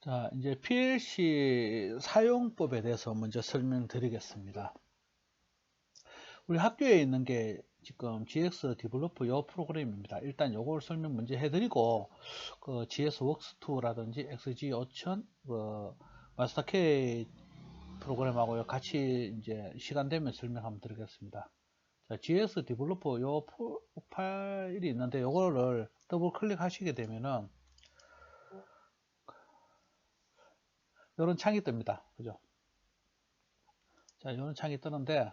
자, 이제 PLC 사용법에 대해서 먼저 설명드리겠습니다. 우리 학교에 있는 게 지금 GX 디벨로퍼 요 프로그램입니다. 일단 요걸 설명 먼저 해드리고, 그 GS 웍스2라든지 XG5000, 마스터 K 프로그램하고 같이 이제 시간 되면 설명 한번 드리겠습니다. 자, GS 디벨로퍼 요 파일이 있는데 요거를 더블 클릭하시게 되면은 요런 창이 뜹니다. 그죠? 자, 요런 창이 뜨는데,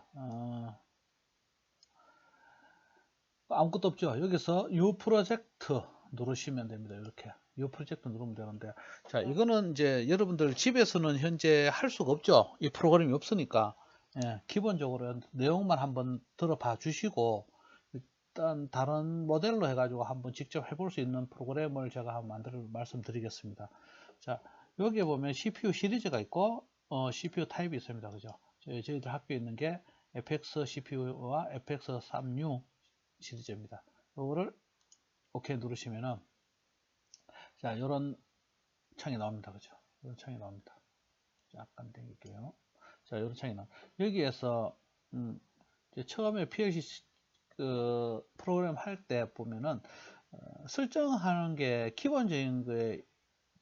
아무것도 없죠. 여기서 U 프로젝트 누르시면 됩니다. 이렇게 U 프로젝트 누르면 되는데, 자, 이거는 이제 여러분들 집에서는 현재 할 수가 없죠. 이 프로그램이 없으니까. 예, 기본적으로 내용만 한번 들어봐 주시고, 일단 다른 모델로 해가지고 한번 직접 해볼 수 있는 프로그램을 제가 한번 만들어 말씀드리겠습니다. 자, 여기에 보면 CPU 시리즈가 있고, CPU 타입이 있습니다. 그죠? 저희들 학교에 있는 게 FX CPU와 FX36 시리즈입니다. 이거를 OK 누르시면은, 자, 요런 창이 나옵니다. 그죠? 이런 창이 나옵니다. 약간 당길게요. 자, 요런 창이 나옵니다. 여기에서, 처음에 PLC 프로그램 할 때 보면은, 설정하는 게 기본적인 거에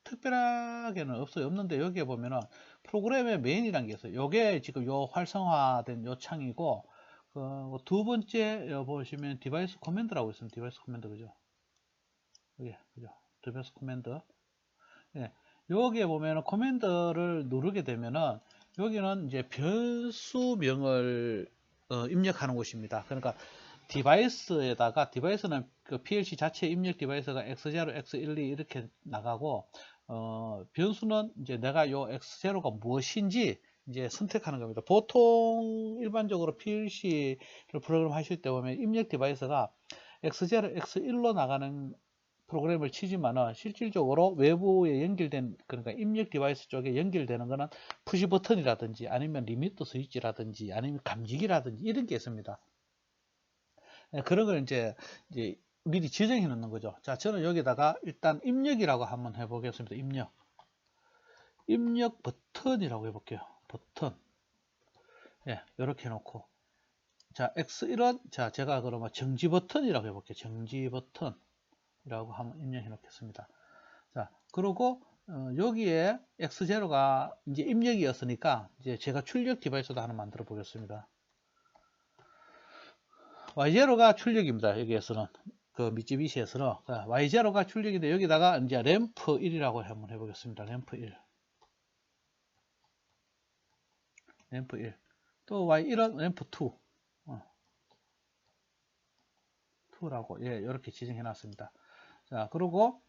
특별하게는 없어요. 없는데 여기에 보면은 프로그램의 메인이라는 게 있어요. 요게 지금 요 활성화된 요 창이고, 두 번째 보시면 디바이스 코맨드라고 있습니다. 디바이스 코맨드. 그죠? 여기, 그죠? 디바이스 코맨드. 예. 여기에 보면은 코맨드를 누르게 되면은 여기는 이제 변수명을 입력하는 곳입니다. 그러니까 디바이스에다가, 디바이스는 그 PLC 자체 입력 디바이스가 X0, X12 이렇게 나가고, 변수는 이제 내가 요 X0가 무엇인지 이제 선택하는 겁니다. 보통 일반적으로 PLC를 프로그램 하실 때 보면 입력 디바이스가 X0, X1로 나가는 프로그램을 치지만은 실질적으로 외부에 연결된, 그러니까 입력 디바이스 쪽에 연결되는 거는 푸시 버튼이라든지 아니면 리미터 스위치라든지 아니면 감지기라든지 이런 게 있습니다. 그런 걸 이제 미리 지정해 놓는 거죠. 자, 저는 여기다가 일단 입력이라고 한번 해보겠습니다. 입력 버튼이라고 해볼게요. 버튼. 예, 이렇게 해놓고. 자, X1은, 자, 제가 그러면 정지 버튼이라고 해볼게요. 정지 버튼이라고 한번 입력해 놓겠습니다. 자, 그리고, 여기에 X0가 이제 입력이었으니까, 이제 제가 출력 디바이스도 하나 만들어 보겠습니다. Y0가 출력입니다. 여기에서는. 그 미쯔비시에서는. 자, Y0가 출력인데, 여기다가 이제 램프 1이라고 한번 해보겠습니다. 램프 1. 램프 1. 또 Y1은 램프 2. 2라고, 예, 이렇게 지정해 놨습니다. 자, 그리고,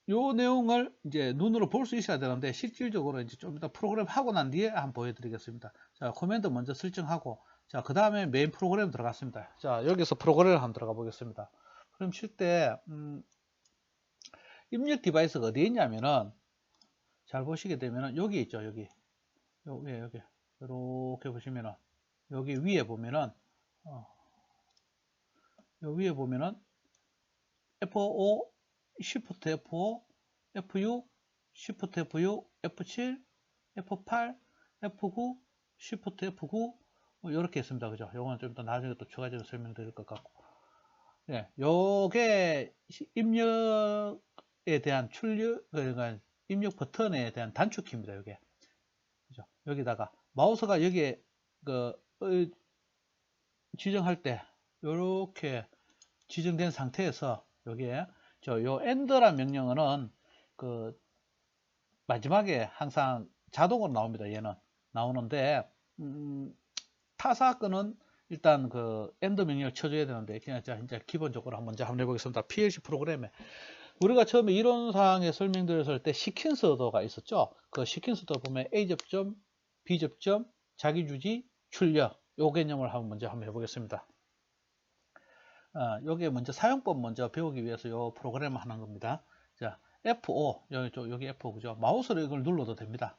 요 내용을 이제 눈으로 볼 수 있어야 되는데, 실질적으로 이제 좀 이따 프로그램 하고 난 뒤에 한번 보여드리겠습니다. 자, 코맨드 먼저 설정하고, 자, 그 다음에 메인 프로그램 들어갔습니다. 자, 여기서 프로그램을 한번 들어가 보겠습니다. 그럼 칠 때, 입력 디바이스가 어디에 있냐면은, 잘 보시게 되면은, 여기 있죠, 여기. 여기. 이렇게 보시면은, 여기 위에 보면은, 여기 위에 보면은, F5, Shift F5, F6, Shift F6, F7, F8, F9, Shift F9, 이렇게 있습니다. 그죠? 요거는 좀 더 나중에 또 추가적으로 설명드릴 것 같고. 예, 요게 입력에 대한 그러니까 입력 버튼에 대한 단축키입니다. 요게. 그죠? 여기다가 마우스가 여기에 지정할 때 요렇게 지정된 상태에서 여기에 요 end라는 명령어는 그 마지막에 항상 자동으로 나옵니다. 얘는 나오는데 타사 거는 일단 그 end 명령을 쳐줘야 되는데, 그냥 이제 기본적으로 먼저 한번 해보겠습니다. PLC 프로그램에 우리가 처음에 이론상에 설명드렸을 때 시퀀스 오더가 있었죠. 그 시퀀스 오더 보면 A 접점, B 접점, 자기주지, 출력, 요 개념을 먼저 한번 해보겠습니다. 여기 먼저 사용법 먼저 배우기 위해서 요 프로그램을 하는 겁니다. 자, F5, 여기 F5 그죠? 마우스로 이걸 눌러도 됩니다.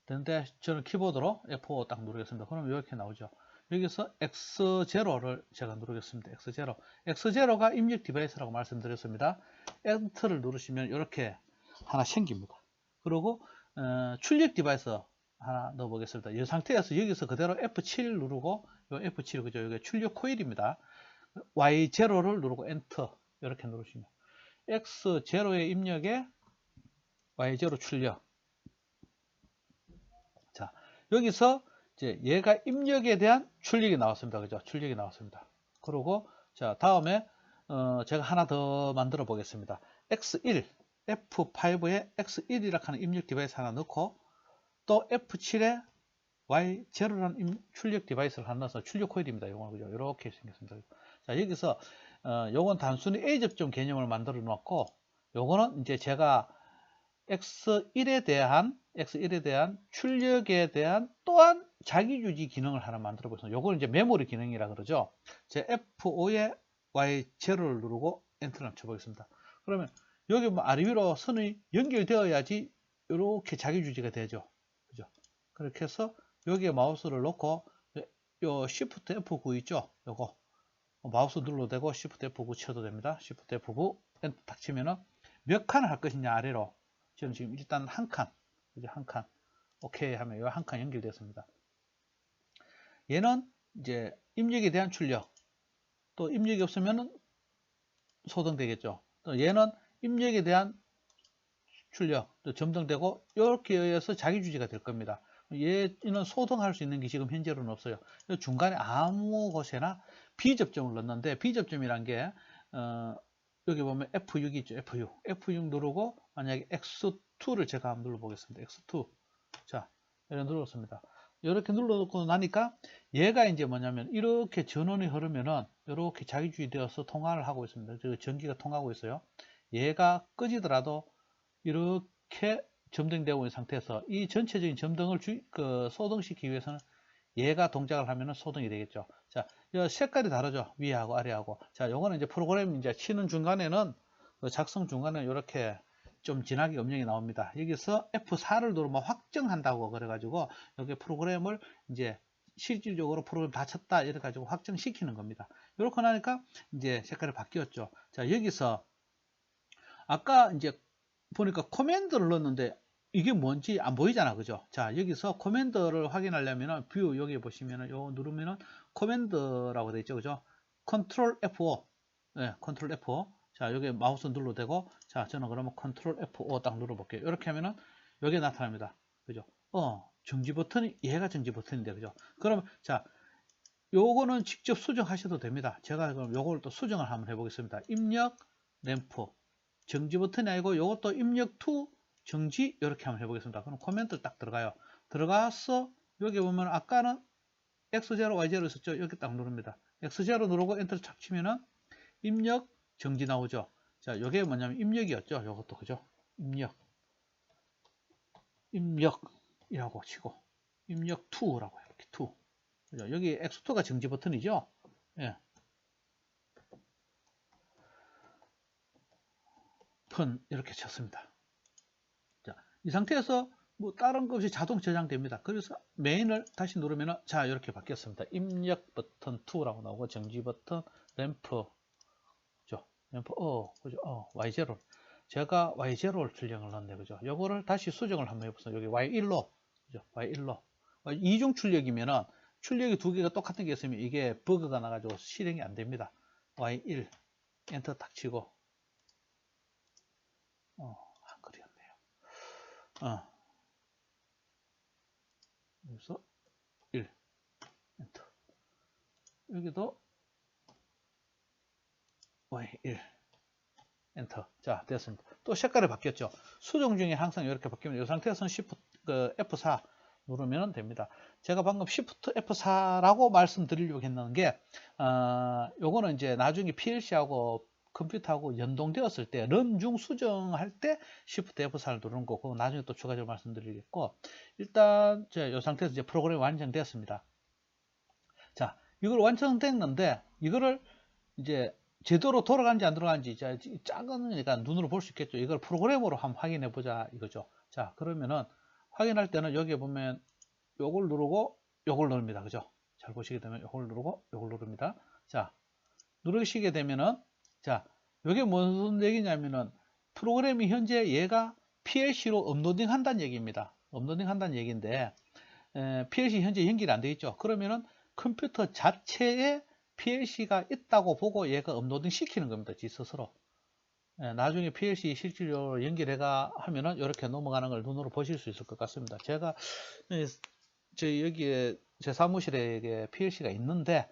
근데 저는 키보드로 F5 딱 누르겠습니다. 그럼 이렇게 나오죠. 여기서 X0를 제가 누르겠습니다. X0. X0가 입력 디바이스라고 말씀드렸습니다. 엔터를 누르시면 이렇게 하나 생깁니다. 그리고 출력 디바이스 하나 넣어보겠습니다. 이 상태에서 여기서 그대로 F7 누르고 요 F7 그죠? 이게 출력 코일입니다. Y0를 누르고 엔터 이렇게 누르시면 X0의 입력에 Y0 출력. 자, 여기서 이제 얘가 입력에 대한 출력이 나왔습니다. 그죠? 출력이 나왔습니다. 그리고 자, 다음에 제가 하나 더 만들어 보겠습니다. X1, F5에 X1이라고 하는 입력 디바이스 하나 넣고 또 F7에 Y0라는 출력 디바이스를 하나 넣어서 출력 코일입니다. 이건 그죠? 이렇게 생겼습니다. 자, 여기서 요건 단순히 A 접점 개념을 만들어 놓고 요거는 이제 제가 X1에 대한 출력에 대한 또한 자기주지 기능을 하나 만들어 보겠습니다. 요거는 이제 메모리 기능이라 그러죠. 제 F5에 Y0를 누르고 엔터를 쳐보겠습니다. 그러면 여기 뭐 아래 위로 선이 연결되어야지 이렇게 자기주지가 되죠. 그죠? 그렇게 해서 여기에 마우스를 놓고 요 Shift F9 있죠? 요거 마우스 눌러도 되고 Shift F9 쳐도 됩니다. Shift F9 엔터 딱 치면은 몇 칸을 할 것이냐 아래로 저는 지금 일단 한 칸, 그죠? 한 칸. 오케이 하면 이 한 칸 연결됐습니다. 얘는 이제 입력에 대한 출력, 또 입력이 없으면은 소등되겠죠. 또 얘는 입력에 대한 출력, 또 점등되고 이렇게 의해서 자기주지가 될 겁니다. 얘는 소등할 수 있는 게 지금 현재로는 없어요. 중간에 아무 곳에나 B접점을 넣는데 B접점이란 게 여기 보면 F6 있죠. F6 누르고 만약에 X2를 제가 한번 눌러보겠습니다. X2. 자, 이렇게 눌렀습니다. 이렇게 눌러놓고 나니까 얘가 이제 뭐냐면 이렇게 전원이 흐르면은 이렇게 자기주의 되어서 통화를 하고 있습니다. 전기가 통하고 있어요. 얘가 꺼지더라도 이렇게 점등되고 있는 상태에서 이 전체적인 점등을 소등시키기 위해서는 얘가 동작을 하면은 소등이 되겠죠. 자, 이 색깔이 다르죠. 위하고 아래하고. 자, 요거는 이제 프로그램 이제 치는 중간에는 작성 중간에는 이렇게 좀 진하게 음영이 나옵니다. 여기서 F4를 누르면 확정한다고 그래가지고 여기 프로그램을 이제 실질적으로 프로그램 다 쳤다 이래 가지고 확정시키는 겁니다. 이렇게 나니까 이제 색깔이 바뀌었죠. 자, 여기서 아까 이제 보니까 코맨드를 넣었는데 이게 뭔지 안 보이잖아. 그죠? 자, 여기서 코맨드를 확인하려면은 뷰 여기 보시면은 요거 누르면은 코맨드라고 되어 있죠. 그죠? 컨트롤 F5. 네, 컨트롤 F5. 자, 여기 마우스 눌러도 되고, 자, 저는 그러면 컨트롤 F5 딱 눌러볼게요. 이렇게 하면은 여기 나타납니다. 그죠? 정지 버튼이, 얘가 정지 버튼인데, 그죠? 그러면, 자, 요거는 직접 수정하셔도 됩니다. 제가 그럼 요걸 또 수정을 한번 해보겠습니다. 입력, 램프. 정지 버튼이 아니고 요것도 입력 to 정지 이렇게 한번 해보겠습니다. 그럼 코멘트 딱 들어가요. 들어가서 여기 보면 아까는 X0, Y0 있었죠. 여기 딱 누릅니다. X0 누르고 엔터를 착 치면은 입력 정지 나오죠. 자, 요게 뭐냐면 입력이었죠. 요것도 그죠? 입력이라고 치고 입력 to라고 해요. 이렇게 to. 그죠? 여기 X2가 정지 버튼이죠. 예. 펀 이렇게 쳤습니다. 자, 이 상태에서 뭐 다른 것 없이 자동 저장됩니다. 그래서 메인을 다시 누르면 자 이렇게 바뀌었습니다. 입력 버튼 2라고 나오고 정지 버튼 램프 그죠? 램프 그죠? Y0 제가 Y0를 출력을 넣었는데 그죠? 요거를 다시 수정을 한번 해보세요. 여기 Y1로 그죠? Y1로 이중 출력이면은 출력이 두 개가 똑같은 게 있으면 이게 버그가 나가지고 실행이 안 됩니다. Y1 엔터 딱 치고 한글이었네요. 여기서 1 엔터 여기도 Y1 엔터. 자, 됐습니다. 또 색깔이 바뀌었죠. 수정 중에 항상 이렇게 바뀌면 이 상태에서는 Shift F4 누르면 됩니다. 제가 방금 Shift F4라고 말씀드리려고 했는 게 요거는 이제 나중에 PLC하고 컴퓨터하고 연동되었을 때 런중 수정할 때 Shift F4를 누르는 거 그거 나중에 또 추가적으로 말씀드리겠고 일단 이 상태에서 이제 프로그램이 완성되었습니다. 자, 이걸 완성됐는데 이거를 이제 제대로 돌아가는지 안 돌아가는지 작으니까 눈으로 볼 수 있겠죠. 이걸 프로그램으로 한번 확인해 보자 이거죠. 자, 그러면은 확인할 때는 여기 보면 요걸 누르고 요걸 누릅니다. 그죠? 잘 보시게 되면 이걸 누르고 이걸 누릅니다. 자, 누르시게 되면은 자, 이게 무슨 얘기냐면은 프로그램이 현재 얘가 PLC로 업로딩 한다는 얘기입니다. 업로딩 한다는 얘기인데 PLC 현재 연결이 안 되어 있죠. 그러면은 컴퓨터 자체에 PLC가 있다고 보고 얘가 업로딩 시키는 겁니다. 지 스스로. 나중에 PLC 실질적으로 연결해가 하면은 이렇게 넘어가는 걸 눈으로 보실 수 있을 것 같습니다. 제가 저 여기에 제 사무실에 PLC가 있는데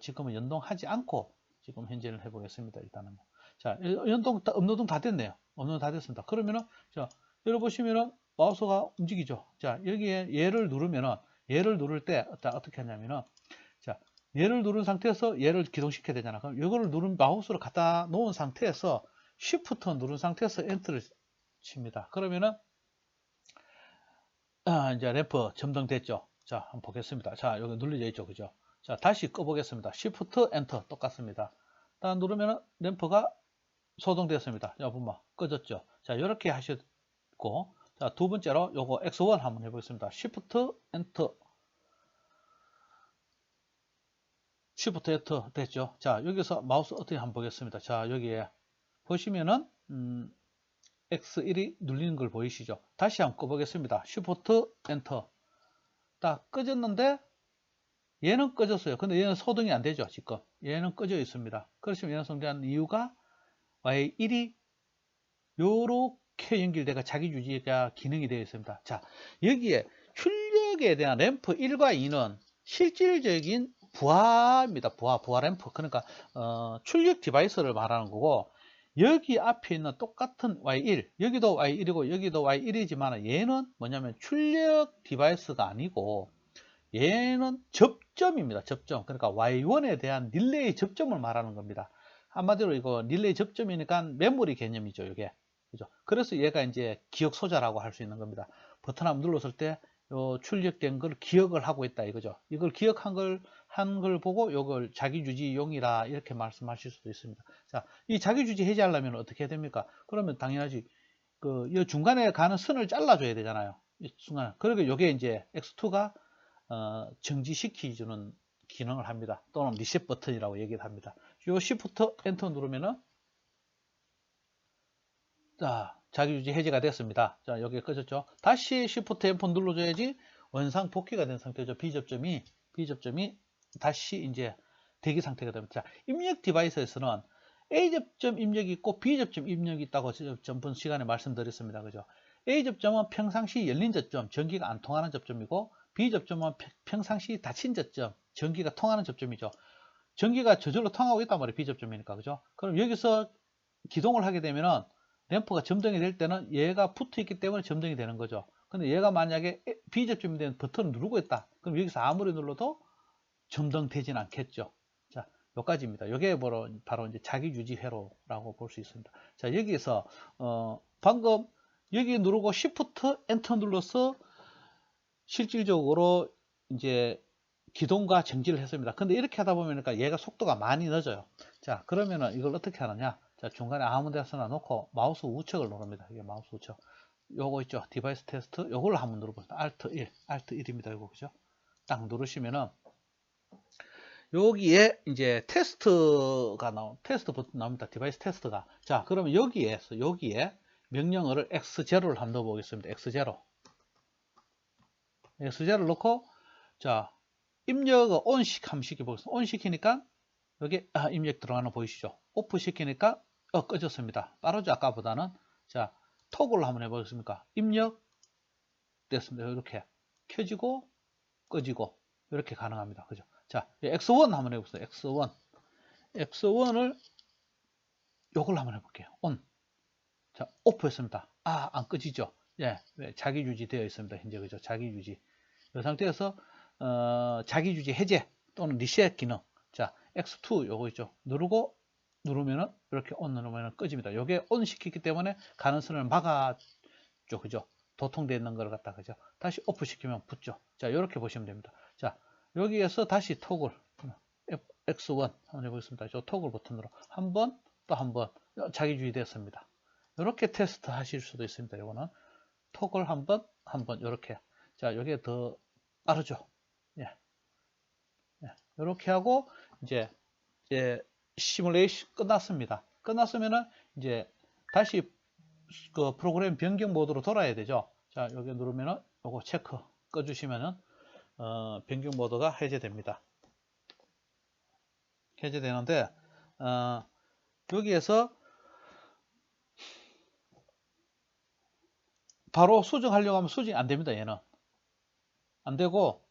지금은 연동하지 않고 지금 현재는 해보겠습니다. 일단은 자, 연동 업로딩 다 됐네요. 업로딩 다 됐습니다. 그러면은 자, 열어보시면은 마우스가 움직이죠. 자, 여기에 얘를 누르면은 얘를 누를 때 어떻게 하냐면은 자, 얘를 누른 상태에서 얘를 기동시켜야 되잖아. 그럼 이거를 누른 마우스로 갖다 놓은 상태에서 Shift 누른 상태에서 엔터를 칩니다. 그러면은 이제 램프 점등됐죠. 자, 한번 보겠습니다. 자, 여기 눌려져 있죠. 그죠? 자, 다시 꺼보겠습니다. Shift 엔터 똑같습니다. 딱 누르면 램프가 소동되었습니다. 자, 보면 꺼졌죠. 자, 이렇게 하셨고, 자, 두 번째로 요거 X1 한번 해보겠습니다. Shift 엔터. Shift 엔터 됐죠. 자, 여기서 마우스 어떻게 한번 보겠습니다. 자, 여기에 보시면은 X1이 눌리는 걸 보이시죠? 다시 한번 꺼보겠습니다. Shift 엔터. 딱 꺼졌는데 얘는 꺼졌어요. 근데 얘는 소등이 안 되죠. 지금 얘는 꺼져 있습니다. 그렇지만 얘는 성대한 이유가 Y1이 요렇게 연결돼가 자기 유지가 기능이 되어 있습니다. 자, 여기에 출력에 대한 램프 1과 2는 실질적인 부하입니다. 부하 램프. 그러니까 출력 디바이스를 말하는 거고, 여기 앞에 있는 똑같은 Y1, 여기도 Y1이고 여기도 Y1이지만 얘는 뭐냐면 출력 디바이스가 아니고 얘는 접점입니다. 접점. 그러니까 Y1에 대한 릴레이 접점을 말하는 겁니다. 한마디로 이거 릴레이 접점이니까 메모리 개념이죠. 이게. 그죠? 그래서 얘가 이제 기억 소자라고 할 수 있는 겁니다. 버튼 한번 눌렀을 때 요 출력된 걸 기억을 하고 있다 이거죠. 이걸 기억한 걸 보고 이걸 자기 유지용이라 이렇게 말씀하실 수도 있습니다. 자, 이 자기 유지 해제하려면 어떻게 해야 됩니까? 그러면 당연하지. 이 중간에 가는 선을 잘라줘야 되잖아요. 이 순간. 그러니까 이게 이제 X2가 정지시켜주는 기능을 합니다. 또는 리셋 버튼이라고 얘기를 합니다. 요 Shift 엔터 누르면은 자, 자기 유지 해제가 됐습니다. 자, 여기 꺼졌죠. 다시 Shift 엔터 눌러줘야지 원상 복귀가 된 상태죠. B접점이 다시 이제 대기 상태가 됩니다. 자, 입력 디바이스에서는 A접점 입력이 있고 B접점 입력이 있다고 전번 시간에 말씀드렸습니다. 그죠? A접점은 평상시 열린 접점, 전기가 안 통하는 접점이고, B접점은 평상시 닫힌 접점, 전기가 통하는 접점이죠. 전기가 저절로 통하고 있단 말이에요. B접점이니까. 그죠? 그럼 여기서 기동을 하게 되면은 램프가 점등이 될 때는 얘가 붙어 있기 때문에 점등이 되는 거죠. 근데 얘가 만약에 B접점이 된 버튼을 누르고 있다. 그럼 여기서 아무리 눌러도 점등되진 않겠죠. 자, 여기까지입니다. 이게 바로 이제 자기 유지 회로라고 볼 수 있습니다. 자, 여기서 방금 여기 누르고 Shift 엔터 눌러서 실질적으로 이제 기동과 정지를 했습니다. 근데 이렇게 하다 보니까 얘가 속도가 많이 늦어요. 자, 그러면은 이걸 어떻게 하느냐? 자, 중간에 아무 데서나 놓고 마우스 우측을 누릅니다. 이게 마우스 우측. 요거 있죠? 디바이스 테스트. 요걸 한번 눌러보세요. Alt 1입니다. 이거 그죠? 딱 누르시면은 여기에 이제 테스트 버튼 나옵니다. 디바이스 테스트가. 자, 그러면 여기에 명령어를 X0를 한번 넣어보겠습니다. X0. X0를 넣고, 자, 입력을 한번 시켜보겠습니다. 온 시키니까, 여기, 입력 들어가는 거 보이시죠? 오프 시키니까, 꺼졌습니다. 빠르죠? 아까보다는. 자, 토글로 한번 해보겠습니까? 입력 됐습니다. 이렇게. 켜지고, 꺼지고, 이렇게 가능합니다. 그죠? 자, X1 한번 해보세요. X1을 요걸 한번 해볼게요. 온. 자, 오프 했습니다. 안 꺼지죠? 예, 자기 유지 되어 있습니다. 현재 그죠? 자기 유지. 이 상태에서 자기 유지 해제 또는 리셋 기능. 자, X2 요거 있죠. 누르면은 이렇게 온 누르면은 꺼집니다. 요게 온 시키기 때문에 가는 선을 막아줘. 그죠? 도통되어 있는 걸 갖다 그죠? 다시 오프 시키면 붙죠. 자, 이렇게 보시면 됩니다. 자, 여기에서 다시 토글 X1 한번 해보겠습니다. 저 토글 버튼으로 한 번 또 한 번 자기 유지 됐습니다. 이렇게 테스트 하실 수도 있습니다. 이거는 토글 한 번 이렇게. 자, 여기에 더 빠르죠. 예. 이렇게 하고 이제 시뮬레이션 끝났습니다. 끝났으면은 이제 다시 그 프로그램 변경 모드로 돌아야 되죠. 자, 여기 누르면은 요거 체크 꺼주시면은 변경 모드가 해제됩니다. 해제되는데 여기에서 바로 수정하려고 하면 수정이 안 됩니다. 얘는 안 되고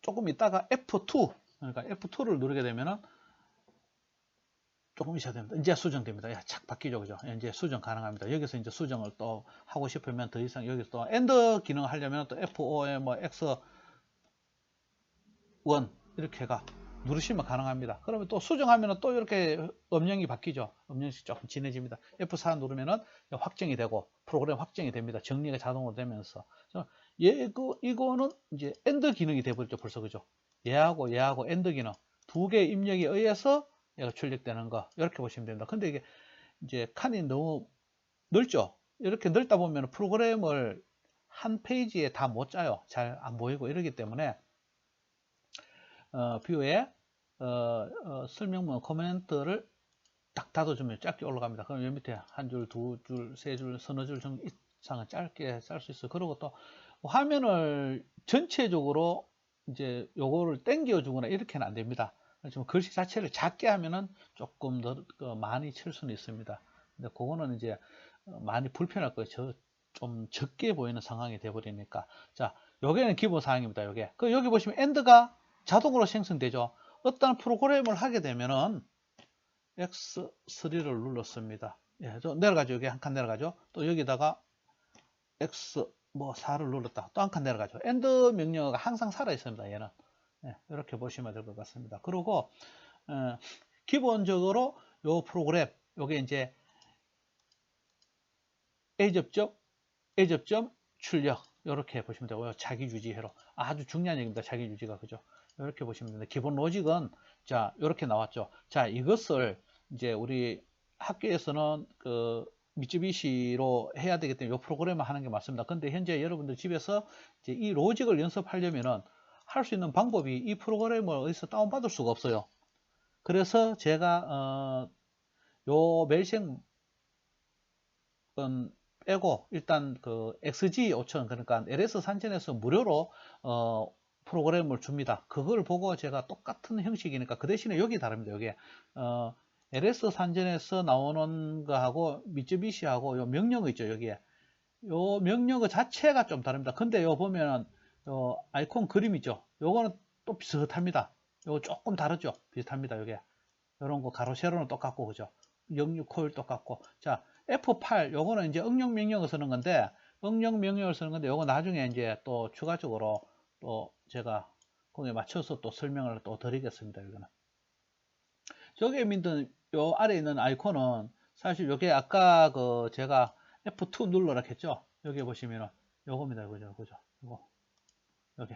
조금 있다가 F2 그러니까 F2를 누르게 되면은 조금 있어야 됩니다. 이제 수정됩니다. 야, 착 바뀌죠, 그죠? 이제 수정 가능합니다. 여기서 이제 수정을 또 하고 싶으면 더 이상 여기서 또 엔드 기능 하려면 또 F5에 뭐 X1 이렇게가 누르시면 가능합니다. 그러면 또 수정하면 또 이렇게 음영이 바뀌죠. 음영이 조금 진해집니다. F4 누르면은 확정이 되고 프로그램 확정이 됩니다. 정리가 자동으로 되면서 이거는 이제 엔드 기능이 돼버렸죠. 벌써 그죠? 얘하고 엔드 기능 두 개의 입력에 의해서 얘가 출력되는 거 이렇게 보시면 됩니다. 근데 이게 이제 칸이 너무 넓죠. 이렇게 넓다 보면 프로그램을 한 페이지에 다 못 짜요. 잘 안 보이고 이러기 때문에 뷰에 설명문 코멘트를 딱 닫아주면 짧게 올라갑니다. 그럼 여기 밑에 한 줄, 두 줄, 세 줄, 서너 줄 정도 이상은 짧게 짤 수 있어요. 그리고 또 화면을 전체적으로 이제 요거를 당겨 주거나 이렇게는 안 됩니다. 좀 글씨 자체를 작게 하면은 조금 더 많이 칠 수는 있습니다. 근데 그거는 이제 많이 불편할 거예요. 좀 적게 보이는 상황이 돼버리니까. 자, 요게는 기본 사항입니다. 요게. 여기 보시면 엔드가 자동으로 생성되죠. 어떤 프로그램을 하게 되면은 X3를 눌렀습니다. 예, 저 내려가죠. 여기 한 칸 내려가죠. 또 여기다가 X 뭐 4를 눌렀다. 또 한 칸 내려가죠. 엔드 명령어가 항상 살아 있습니다. 얘는. 예, 이렇게 보시면 될 것 같습니다. 그리고 기본적으로 요 프로그램 요게 이제 A 접점 출력 이렇게 보시면 되고요. 자기 유지회로 아주 중요한 얘기입니다. 자기 유지가 그죠? 이렇게 보시면 됩니다. 기본 로직은 자 이렇게 나왔죠. 자 이것을 이제 우리 학교에서는 그 미쯔비시로 해야 되기 때문에 이 프로그램을 하는 게 맞습니다. 근데 현재 여러분들 집에서 이제 이 로직을 연습하려면은 할 수 있는 방법이 이 프로그램을 어디서 다운받을 수가 없어요. 그래서 제가 요 멜생 빼고 일단 그 XG5000 그러니까 LS 산전에서 무료로 프로그램을 줍니다. 그걸 보고 제가 똑같은 형식이니까 그 대신에 여기 다릅니다. 여기 LS 산전에서 나오는 거하고 미쯔비시하고 요 명령어 있죠. 여기에 요 명령어 자체가 좀 다릅니다. 근데 요 보면 요 아이콘 그림 있죠. 요거는 또 비슷합니다. 요거 조금 다르죠. 비슷합니다. 요게 요런 거 가로 세로는 똑같고 그죠. 영유 코일 똑같고 자 F8 요거는 이제 응용 명령을 쓰는 건데 응용 명령을 쓰는 건데 요거 나중에 이제 또 추가적으로 또 제가 거기에 맞춰서 또 설명을 또 드리겠습니다. 이거는 저기 있는 요 아래에 있는 아이콘은 사실 요게 아까 그 제가 F2 눌러라 했죠. 여기 보시면은 요겁니다. 그죠? 그죠? 요거 여기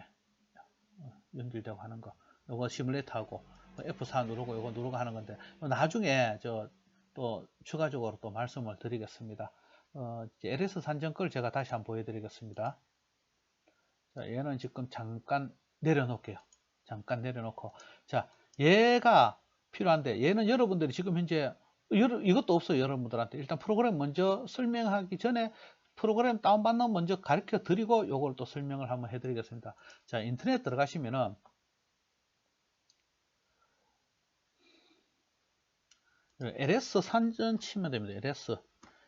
연결되고 하는 거 요거 시뮬레이터하고 F4 누르고 요거 누르고 하는 건데 나중에 저 또 추가적으로 또 말씀을 드리겠습니다. LS 산정 걸 제가 다시 한번 보여드리겠습니다. 자, 얘는 지금 잠깐 내려놓을게요. 잠깐 내려놓고 자 얘가 필요한데 얘는 여러분들이 지금 현재 이것도 없어요. 여러분들한테 일단 프로그램 먼저 설명하기 전에 프로그램 다운받는 거 먼저 가르쳐 드리고 요걸 또 설명을 한번 해드리겠습니다. 자 인터넷 들어가시면은 LS 산전 치면 됩니다.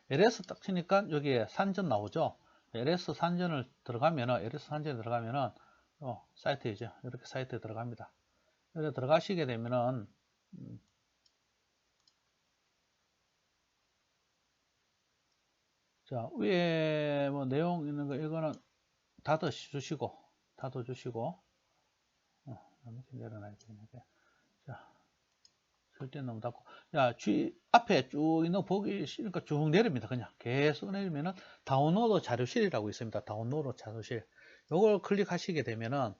LS 딱 치니까 여기에 산전 나오죠. LS 산전을 들어가면은 LS 산전에 들어가면은 사이트이죠. 이렇게 사이트에 들어갑니다. 여기 들어가시게 되면은 자 위에 뭐 내용 있는 거 이거는 닫아주시고 이렇게 내려놔야 되는데 자 절대 너무 닫고 야 앞에 쭉 있는 보기 싫으니까 쭉 내립니다. 그냥 계속 내리면은 다운로드 자료실이라고 있습니다. 다운로드 자료실 요걸 클릭하시게 되면은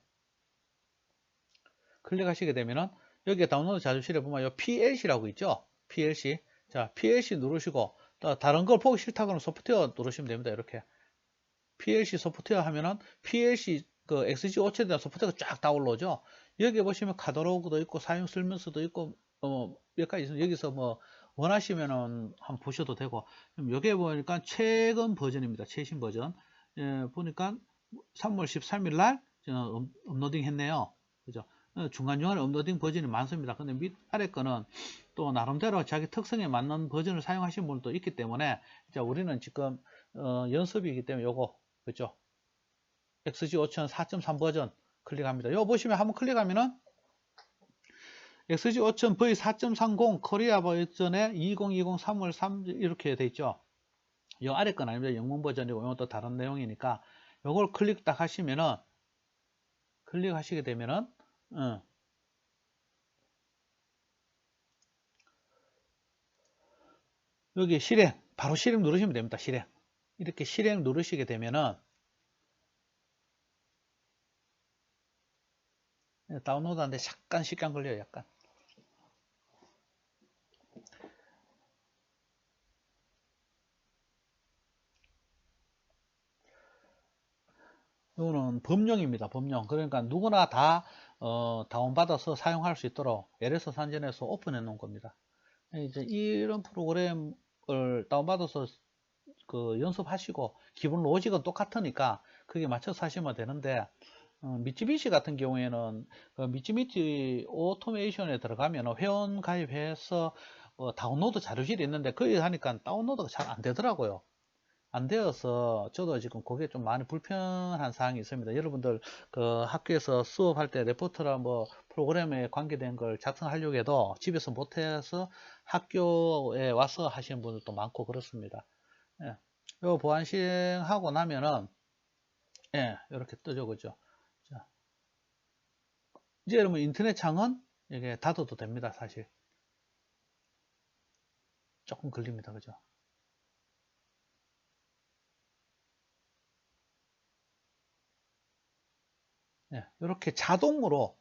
여기에 다운로드 자료실에 보면 요 PLC라고 있죠. PLC 자 PLC 누르시고 또 다른 걸 보기 싫다고는 소프트웨어 누르시면 됩니다. 이렇게 PLC 소프트웨어 하면은 PLC 그 XG5000 대한 소프트웨어가 쫙 다 올라오죠. 여기 보시면 카탈로그도 있고 사용 설명서도 있고 몇 가지 있습니다. 여기서 뭐 원하시면은 한번 보셔도 되고, 여기 보니까 최근 버전입니다. 최신 버전. 예, 보니까 3월 13일 날 업로딩 했네요. 그죠? 중간중간에 업로딩 버전이 많습니다. 근데 밑 아래 거는 또 나름대로 자기 특성에 맞는 버전을 사용하신 분도 있기 때문에, 자, 우리는 지금 연습이기 때문에 요거, 그죠? XG5000 4.3 버전 클릭합니다. 요거 보시면 한번 클릭하면은 XG5000 V4.30 코리아 버전에 2020 3월 3 이렇게 돼 있죠. 요 아래 건 아닙니다. 영문 버전이고 이것도 다른 내용이니까 요걸 클릭 딱 하시면은, 클릭하시게 되면은 여기 실행, 바로 실행 누르시면 됩니다. 실행. 이렇게 실행 누르시게 되면은 다운로드 하는데 약간 시간 걸려요. 약간. 이거는 범용입니다. 범용. 그러니까 누구나 다 다운받아서 사용할 수 있도록 LS 산전에서 오픈해 놓은 겁니다. 이제 이런 프로그램을 다운받아서 그 연습하시고 기본 로직은 똑같으니까 그게 맞춰서 하시면 되는데, 미쯔비시 같은 경우에는 그 미쯔비시 오토메이션에 들어가면 회원 가입해서 다운로드 자료실이 있는데 거기 하니까 다운로드가 잘 안 되더라고요. 안 되어서 저도 지금 그게 좀 많이 불편한 사항이 있습니다. 여러분들 그 학교에서 수업할 때 레포트나 뭐 프로그램에 관계된 걸 작성하려고 해도 집에서 못해서 학교에 와서 하시는 분들도 많고 그렇습니다. 예. 요 보안 실행하고 나면은 예, 이렇게 뜨죠, 그죠? 자, 이제 여러분 인터넷 창은 이게 닫아도 됩니다, 사실. 조금 걸립니다, 그죠? 예, 이렇게 자동으로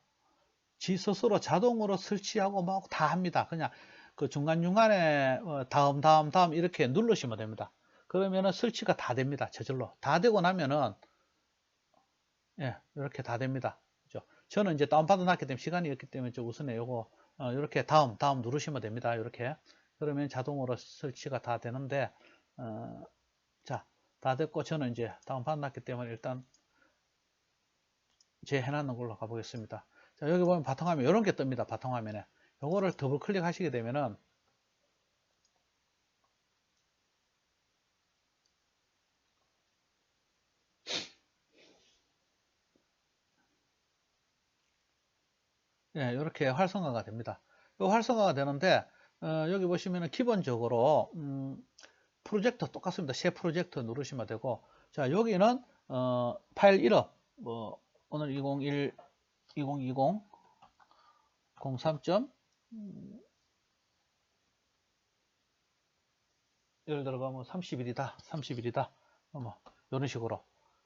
지 스스로 자동으로 설치하고 막 다 합니다. 그냥 그 중간중간에 다음 이렇게 누르시면 됩니다. 그러면은 설치가 다 됩니다. 저절로. 다 되고 나면은 예, 이렇게 다 됩니다. 그죠? 저는 이제 다운받아 놨기 때문에 시간이 없기 때문에 우선에 요거 이렇게 다음 누르시면 됩니다. 이렇게. 그러면 자동으로 설치가 다 되는데 어, 자, 다 됐고 저는 이제 다운받아 놨기 때문에 일단 제 해놨는 걸로 가보겠습니다. 자, 여기 보면 바탕화면 이런 게 뜹니다. 바탕화면에. 요거를 더블 클릭하시게 되면은 예, 이렇게 활성화가 됩니다. 이 활성화가 되는데 여기 보시면은 기본적으로 프로젝터 똑같습니다. 새 프로젝터 누르시면 되고, 자, 여기는 파일 이름 뭐 오늘 2021 2020 03점 예를 들어 뭐 30일이다 30일이다 뭐 이런 식으로,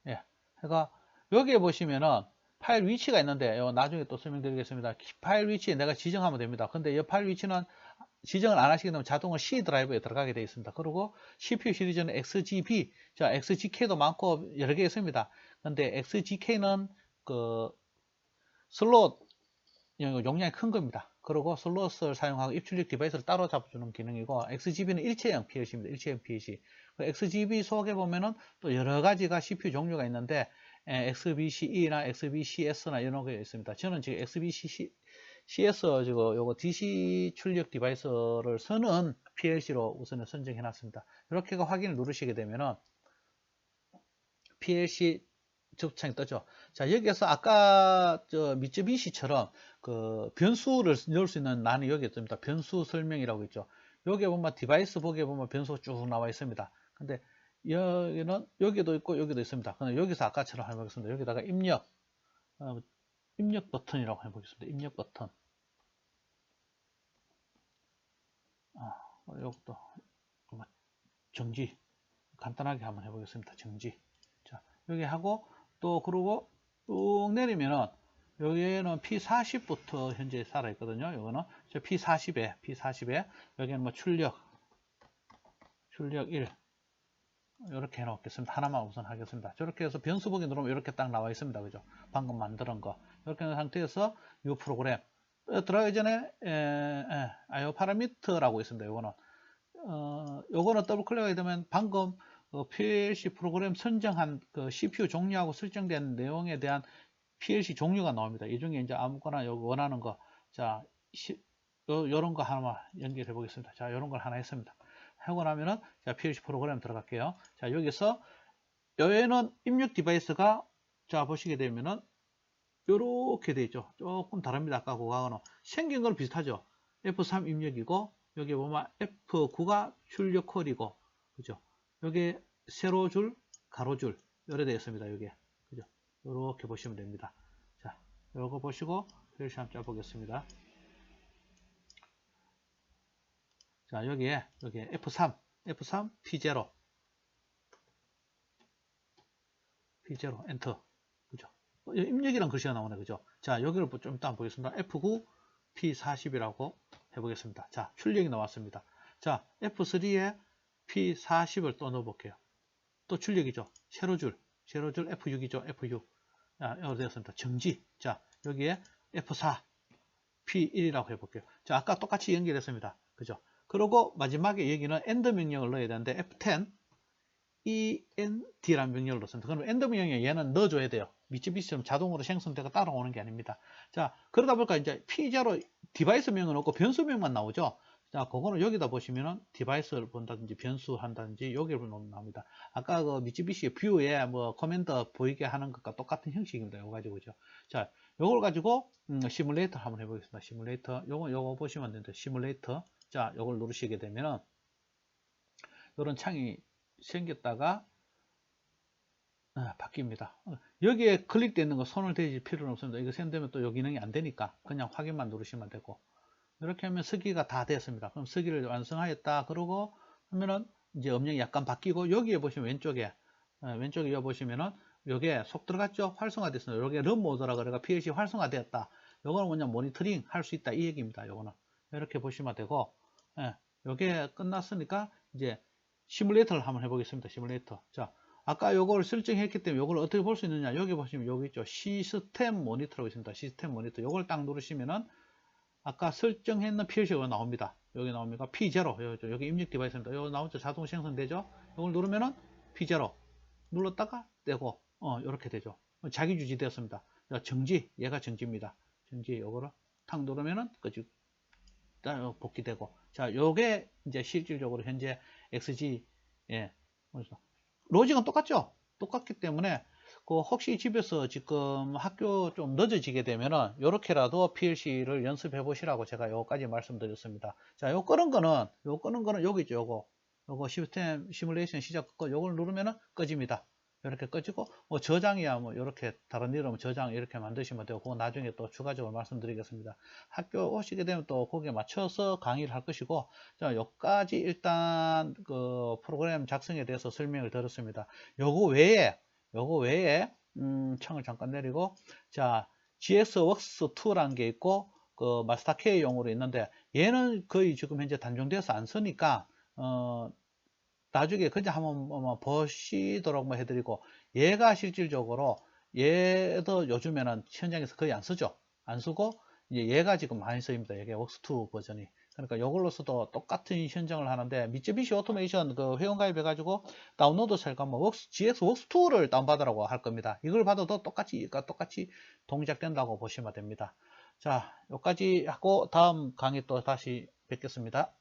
예, 그러니까 여기에 보시면은 파일 위치가 있는데 요 나중에 또 설명드리겠습니다. 파일 위치 내가 지정하면 됩니다. 근데 이 파일 위치는 지정을 안 하시게 되면 자동으로 C 드라이브에 들어가게 되어 있습니다. 그리고 CPU 시리즈는 XGB, 자, XGK도 많고 여러 개 있습니다. 근데 XGK는 그 슬롯 용량이 큰 겁니다. 그리고 슬롯을 사용하고 입출력 디바이스를 따로 잡아주는 기능이고, XGB는 일체형 PLC입니다. 일체형 PLC. XGB 속에 보면은 또 여러 가지가 CPU 종류가 있는데, XBCE나 XBCS나 이런 게 있습니다. 저는 지금 XBCS 요거 DC 출력 디바이스를 쓰는 PLC로 우선은 선정해 놨습니다. 이렇게 확인을 누르시게 되면은 PLC 접창이 뜨죠. 자, 여기에서 아까 저 미쯔비시처럼 그 변수를 넣을 수 있는 난이 여기 있습니다. 변수 설명이라고 있죠. 여기 보면 디바이스 보기에 보면 변수가 쭉 나와 있습니다. 근데 여기는 여기도 있고 여기도 있습니다. 근데 여기서 아까처럼 해보겠습니다. 여기다가 입력 버튼이라고 해보겠습니다. 입력 버튼. 이것도 정지. 간단하게 한번 해보겠습니다. 정지. 자, 여기 하고 또 그러고 쭉 내리면은 여기에는 P40부터 현재 살아 있거든요. 이거는 P40에 여기는 뭐 출력 1 이렇게 해놓겠습니다. 하나만 우선 하겠습니다. 저렇게 해서 변수 보기 누르면 이렇게 딱 나와 있습니다. 그죠? 방금 만드는 거. 이렇게 하는 상태에서 이 프로그램 들어가기 전에 요 파라미터라고 있습니다. 요거는 요거는 더블 클릭하게 되면 방금 PLC 프로그램 선정한 그 CPU 종류하고 설정된 내용에 대한 PLC 종류가 나옵니다. 이 중에 이제 아무거나 요거 원하는 거, 자, 요런 거 하나만 연결해 보겠습니다. 자, 요런 걸 하나 했습니다. 하고 나면은, 자, PLC 프로그램 들어갈게요. 자, 여기서, 여기에는 입력 디바이스가, 자, 보시게 되면은, 요렇게 되어 있죠. 조금 다릅니다. 아까 그거하고는. 생긴 건 비슷하죠. F3 입력이고, 여기 보면 F9가 출력 콜이고, 그죠? 여기 세로줄, 가로줄, 요래 되어 있습니다. 여기. 그죠? 요렇게 보시면 됩니다. 자, 요거 보시고, PLC 한번 짜보겠습니다. 자, 여기에 F3, P0, 엔터. 그죠? 입력이란 글씨가 나오네. 그죠? 자, 여기를 좀 이따 보겠습니다. F9, P40이라고 해보겠습니다. 자, 출력이 나왔습니다. 자, F3에 P40을 또 넣어볼게요. 또 출력이죠. 세로줄 F6이죠. F6. 자, 여기 되었습니다. 정지. 자, 여기에 F4, P1이라고 해볼게요. 자, 아까 똑같이 연결했습니다. 그죠? 그리고 마지막에 여기는 end 명령을 넣어야 되는데 F10 END라는 명령을 넣습니다. 그러면 end 명령에 얘는 넣어줘야 돼요. 미쯔비시처럼 자동으로 생성되고 따라오는 게 아닙니다. 자, 그러다 보니까 이제 P0 디바이스 명은 없고 변수명만 나오죠. 자, 그거는 여기다 보시면은 디바이스를 본다든지 변수 한다든지 여기를 보면 나옵니다. 아까 그 미쯔비시 뷰에 뭐 커맨드 보이게 하는 것과 똑같은 형식입니다. 이거 가지고 죠. 자, 요걸 가지고 시뮬레이터 한번 해보겠습니다. 시뮬레이터 요거 보시면 되는데 시뮬레이터. 자, 요걸 누르시게 되면은 이런 창이 생겼다가 바뀝니다. 여기에 클릭되어 있는 거 손을 대실 필요는 없습니다. 이거 생되면 또 요 기능이 안 되니까 그냥 확인만 누르시면 되고, 이렇게 하면 서기가 다 됐습니다. 그럼 서기를 완성하였다 그러고 하면은 이제 음영이 약간 바뀌고, 여기에 보시면 왼쪽에 여기 보시면은 요게 속 들어갔죠? 활성화됐습니다. 요게 런 모드라 그래가 PLC 활성화되었다. 요거는 그냥 모니터링 할 수 있다 이 얘기입니다. 요거는 이렇게 보시면 되고, 요게 끝났으니까 이제 시뮬레이터를 한번 해보겠습니다. 시뮬레이터. 자, 아까 요걸 설정했기 때문에 요걸 어떻게 볼 수 있느냐. 여기 보시면 여기 있죠. 시스템 모니터라고 있습니다. 시스템 모니터. 요걸 딱 누르시면은 아까 설정했는 PLC가 나옵니다. 여기 나옵니까? P0. 여기 입력 디바이스입니다. 여기 나오죠. 자동 생성되죠. 요걸 누르면은 P0 눌렀다가 떼고 이렇게 되죠. 자기 주지 되었습니다. 정지. 얘가 정지입니다. 정지. 요거를 탁 누르면은 끄지 복귀되고. 자, 요게 이제 실질적으로 현재 XG 로직은 똑같죠? 똑같기 때문에 혹시 집에서 지금 학교 좀 늦어지게 되면은 요렇게라도 PLC를 연습해 보시라고 제가 요거까지 말씀드렸습니다. 자, 요 끄는 거는 여기 있죠. 요거 시스템 시뮬레이션 시작 요걸 누르면은 꺼집니다. 이렇게 꺼지고, 뭐 저장이야 뭐 이렇게 다른 이름 저장 이렇게 만드시면 되고, 그거 나중에 또 추가적으로 말씀드리겠습니다. 학교 오시게 되면 또 거기에 맞춰서 강의를 할 것이고, 자, 여기까지 일단 그 프로그램 작성에 대해서 설명을 드렸습니다. 요거 외에 창을 잠깐 내리고, 자, GXWorks2라는 게 있고 그 마스터K용으로 있는데, 얘는 거의 지금 현재 단종돼서 안 쓰니까 나중에 그냥 한번 보시도록 뭐 해드리고, 얘가 실질적으로 얘도 요즘에는 현장에서 거의 안 쓰죠. 안 쓰고 이제 얘가 지금 많이 쓰입니다. 이게 웍스2 버전이. 그러니까 이걸로서도 똑같은 현장을 하는데, 미쯔비시 오토메이션 그 회원가입 해가지고 다운로드 설가면 GX 웍스2를 다운받으라고 할 겁니다. 이걸 받아도 똑같이 동작된다고 보시면 됩니다. 자, 여기까지 하고 다음 강의 또 다시 뵙겠습니다.